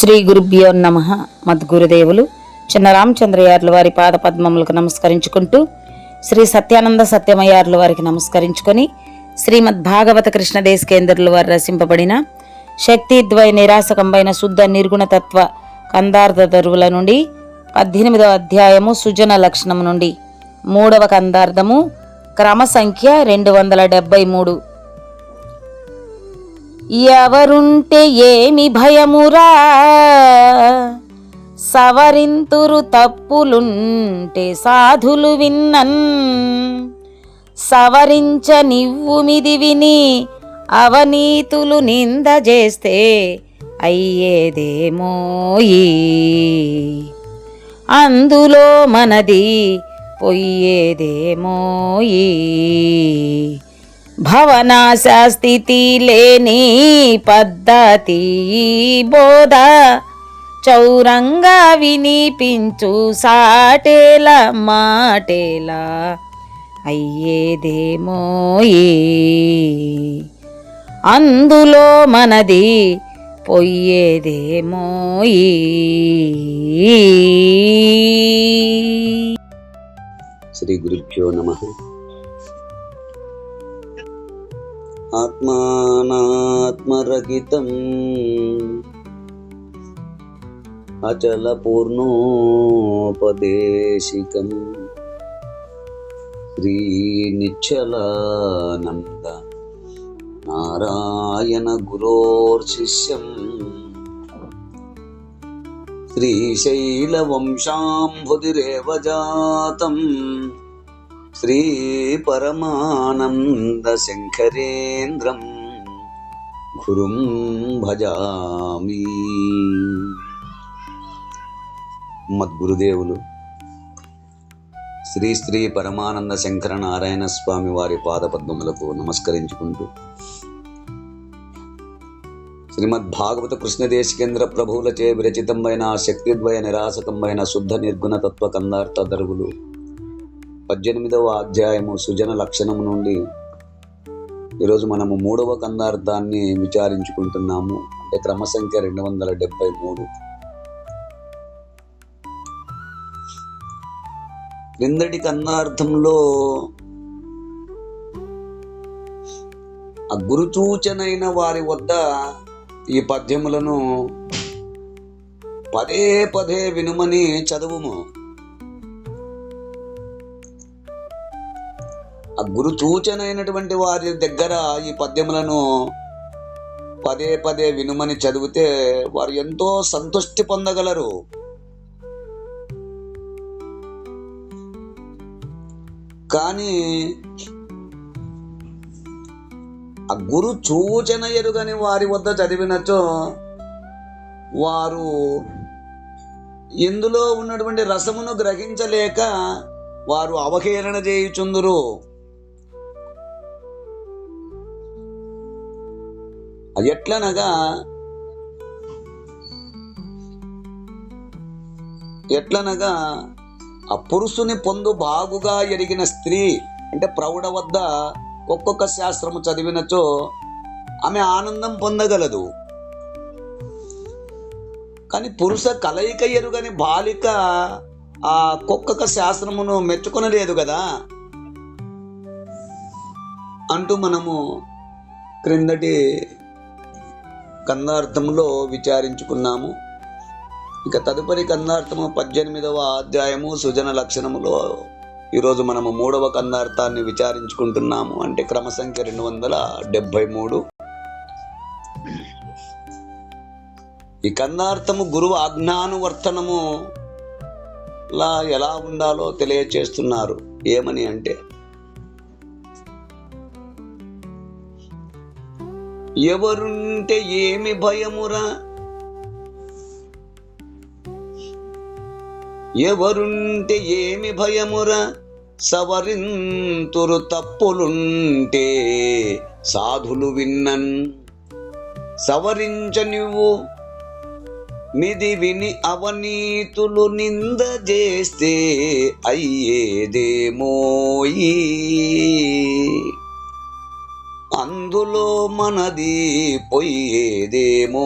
శ్రీ గురుభ్యో నమః. మద్గురుదేవులు చిన్న రామచంద్రయార్ల వారి పాద పద్మములకు నమస్కరించుకుంటూ శ్రీ సత్యానంద సత్యమయార్ల వారికి నమస్కరించుకొని శ్రీమద్ భాగవత కృష్ణదేశకేంద్రుల వారు రచింపబడిన శక్తిద్వయ నిరాసకంబైన శుద్ధ నిర్గుణతత్వ కందార్థ దరువుల నుండి 18వ అధ్యాయము సుజన లక్షణము నుండి 3వ కందార్థము క్రమ సంఖ్య 273. ఎవరుంటే ఏమి భయమురా, సవరింతురు తప్పులుంటే సాధులు విన్నన్. సవరించ నివ్వుమిది విని అవనీతులు నింద చేస్తే అయ్యేదేమోయి, అందులో మనది పొయ్యేదేమోయి. భవనాశాస్థితి లేని పద్ధతి బోధ చౌరంగా వినిపించు సాటేల మాటేలా అయ్యేదేమోయి, అందులో మనది పొయ్యేదేమోయి. శ్రీ గురుభ్యో నమః. ఆత్మానాత్మరహితం అచల పూర్ణోపదేశికం శ్రీ నిశ్చలానంద నారాయణ గురోర్శిష్యం శ్రీశైల వంశాంబుధిరేవ జాతం శ్రీ పరమానంద శంకరేంద్రం గురుం భజామి. మద్గురుదేవులు శ్రీ శ్రీ పరమానంద శంకర నారాయణ స్వామి వారి పాదపద్మములకు నమస్కరించుకుంటూ శ్రీమద్ భాగవత కృష్ణదేశికేంద్ర ప్రభువులచే విరచితమైన శక్తిద్వయ నిరాసకంబైన శుద్ధ నిర్గుణ తత్వ కందార్థ దరువులు 18వ అధ్యాయము సుజన లక్షణము నుండి ఈరోజు మనము 3వ కందార్థాన్ని విచారించుకుంటున్నాము. అంటే క్రమ సంఖ్య 273. క్రిందటి కందార్థంలో ఆ గురుచూచనైన వారి వద్ద ఈ పద్యములను పదే పదే వినుమని చదువుము. ఆ గురు సూచనైనటువంటి వారి దగ్గర ఈ పద్యములను పదే పదే వినుమని చదివితే వారు ఎంతో సంతృష్టి పొందగలరు. కానీ ఆ గురు సూచన ఎరుగని వారి వద్ద చదివినచో వారు ఇందులో ఉన్నటువంటి రసమును గ్రహించలేక వారు అవహేళన చేయుచుందురు. ఎట్లనగా ఆ పురుషుని పొందు బాగుగా ఎరిగిన స్త్రీ అంటే ప్రౌఢ వద్ద ఒక్కొక్క శాస్త్రము చదివినచో ఆమె ఆనందం పొందగలదు. కానీ పురుష కలయిక ఎరుగని బాలిక ఆ ఒక్కొక్క శాస్త్రమును మెచ్చుకొనలేదు కదా అంటూ మనము క్రిందటి కందార్థంలో విచారించుకున్నాము. ఇక తదుపరి కందార్థము 18వ అధ్యాయము సుజన లక్షణములో ఈరోజు మనము 3వ కందార్థాన్ని విచారించుకుంటున్నాము. అంటే క్రమ సంఖ్య 273. ఈ కందార్థము గురువు ఆజ్ఞానువర్తనము లా ఎలా ఉండాలో తెలియచేస్తున్నారు. ఏమని అంటే, ఎవరుంటే ఏమి భయమురా, ఎవరుంటే ఏమి భయమురా, సవరింతురు తప్పులుంటే సాధులు విన్నన్. సవరించ నువ్వు మిది విని అవనీతులు నింద చేస్తే అయ్యేదేమోయి, అందులో మనది పొయ్యేదేమోయి.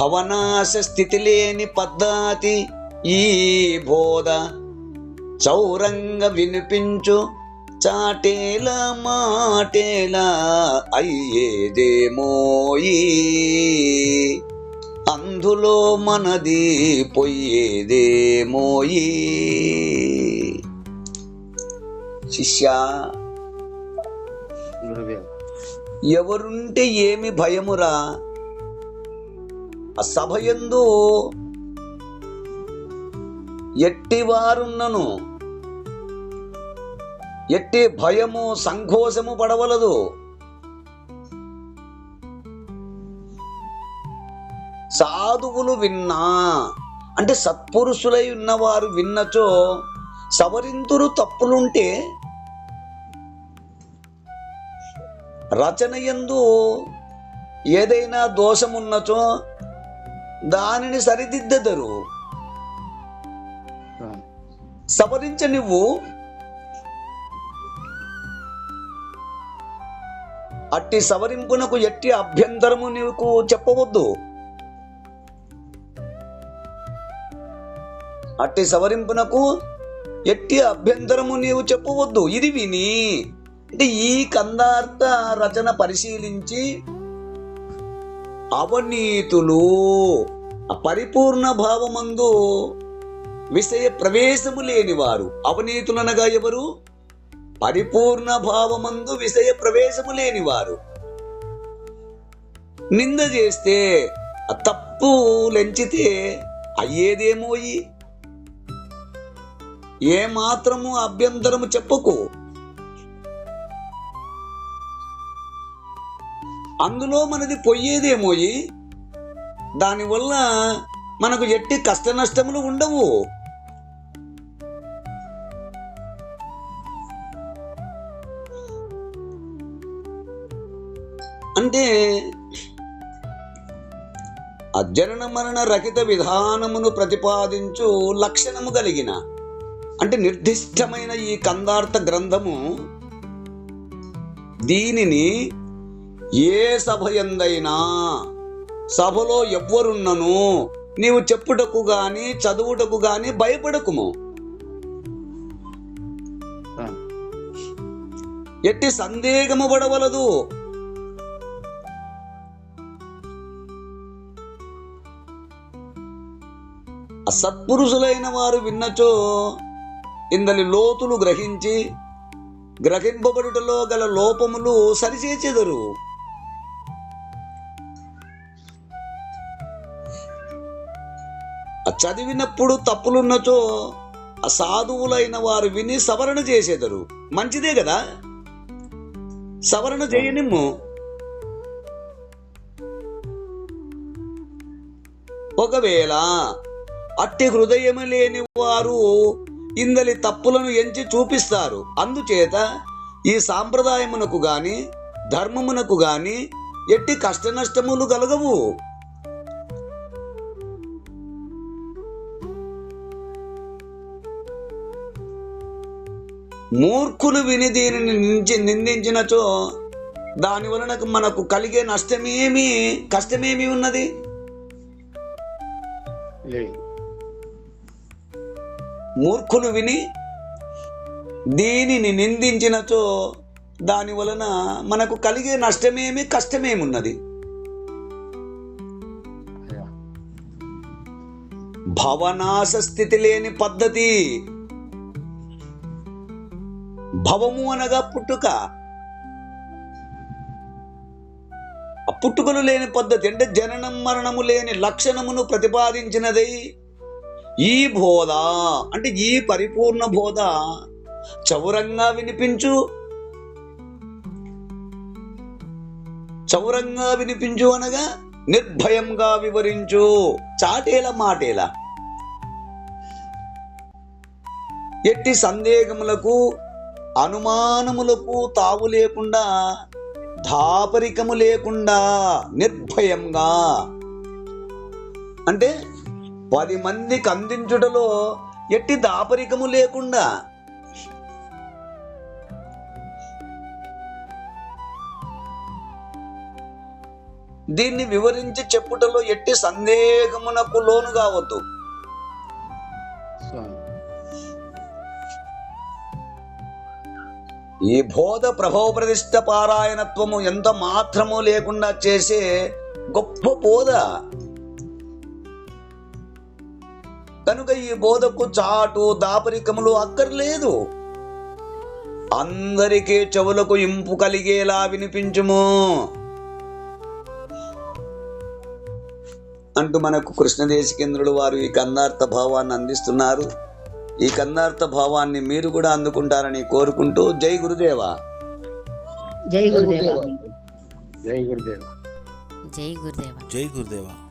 భవనాశ స్థితి లేని పద్ధతి ఈ బోధ చౌరంగ వినిపించు చాటేల మాటేల అయ్యేదేమోయి అందులో మనది పొయ్యేదేమోయి. శిష్య, ఎవరుంటే ఏమి భయమురా? ఆ సభయందు ఎట్టివారున్నను ఎట్టి భయము సంకోచము పడవలదు. సాధువులు విన్నా అంటే సత్పురుషులై ఉన్నవారు విన్నచో సవరింతురు తప్పులుంటే. రచనయందు ఏదైనా దోషమున్నచో దానిని సరిదిద్దెదరు. సవరించ నువ్వు అట్టి సవరింపునకు ఎట్టి అభ్యంతరము నీకు చెప్పవద్దు. అట్టి సవరింపునకు ఎట్టి అభ్యంతరము నీవు చెప్పవద్దు. ఇది విని అంటే ఈ కందార్థ రచన పరిశీలించి అవనీతులు పరిపూర్ణ భావమందు విషయ ప్రవేశము లేనివారు. అవనీతులనగా ఎవరు? పరిపూర్ణ భావమందు విషయ ప్రవేశము లేనివారు. నింద చేస్తే తప్పు లెంచితే అయ్యేదేమోయి. ఏ మాత్రము అభ్యంతరము చెప్పకు. అందులో మనది పొయ్యేదేమోయి. దానివల్ల మనకు ఎట్టి కష్ట నష్టములు ఉండవు. అంటే అజనన మరణ రహిత విధానమును ప్రతిపాదించు లక్షణము కలిగిన అంటే నిర్దిష్టమైన ఈ కందార్థ గ్రంథము దీనిని ఏ సభ ఎందైనా సభలో ఎవ్వరున్నను నీవు చెప్పుటకు గాని చదువుటకు గాని భయపడకుము. ఎట్టి సందేహము పడవలదు. అసత్పురుషులైన వారు విన్నచో ఇందలి లోతులు గ్రహించి గ్రహింపబడుటలో గల లోపములు సరిచేచెదరు. చదివినప్పుడు తప్పులున్నచో అసాధువులైన వారు విని సవరణ చేసేదరు. మంచిదే కదా, సవరణ చేయనిమ్ము. ఒకవేళ అట్టి హృదయము లేని వారు ఇందలి తప్పులను ఎంచి చూపిస్తారు. అందుచేత ఈ సాంప్రదాయమునకు గాని ధర్మమునకు గాని ఎట్టి కష్ట నష్టములు కలగవు. మూర్ఖులు విని దీనిని నిందించినచో దాని వలన మనకు కలిగే నష్టమేమి కష్టమేమి ఉన్నది? మూర్ఖులు విని దీనిని నిందించినచో దాని వలన మనకు కలిగే నష్టమేమి కష్టమేమున్నది? భవనాశ స్థితి లేని పద్ధతి. భవము అనగా పుట్టుక. ఆ పుట్టుకలు లేని పద్ధతి అంటే జననం మరణము లేని లక్షణమును ప్రతిపాదించినది ఈ బోధ. అంటే ఈ పరిపూర్ణ బోధ చౌరంగా వినిపించు. చౌరంగా వినిపించు అనగా నిర్భయంగా వివరించు. చాటేల మాటేల ఎట్టి సందేహములకు అనుమానములకు తావు లేకుండా దాపరికము లేకుండా నిర్భయంగా అంటే 10 మందికి అందించుటలో ఎట్టి దాపరికము లేకుండా దీన్ని వివరించి చెప్పుటలో ఎట్టి సందేహమునకు లోను కావద్దు. ఈ బోధ ప్రభవ ప్రతిష్ట పారాయణత్వము ఎంత మాత్రము లేకుండా చేసే గొప్ప బోధ కనుక ఈ బోధకు చాటు దాపరికములు అక్కర్లేదు. అందరికీ చెవులకు ఇంపు కలిగేలా వినిపించుము అంటూ మనకు కృష్ణదేశికేంద్రుడు వారు ఈ కందార్థ భావాన్ని అందిస్తున్నారు. ఈ కందార్థ భావాన్ని మీరు కూడా అందుకుంటారని కోరుకుంటూ జై గురుదేవా. జై గురుదేవ. జై గురుదేవ. జై గురుదేవ. జై గురుదేవ.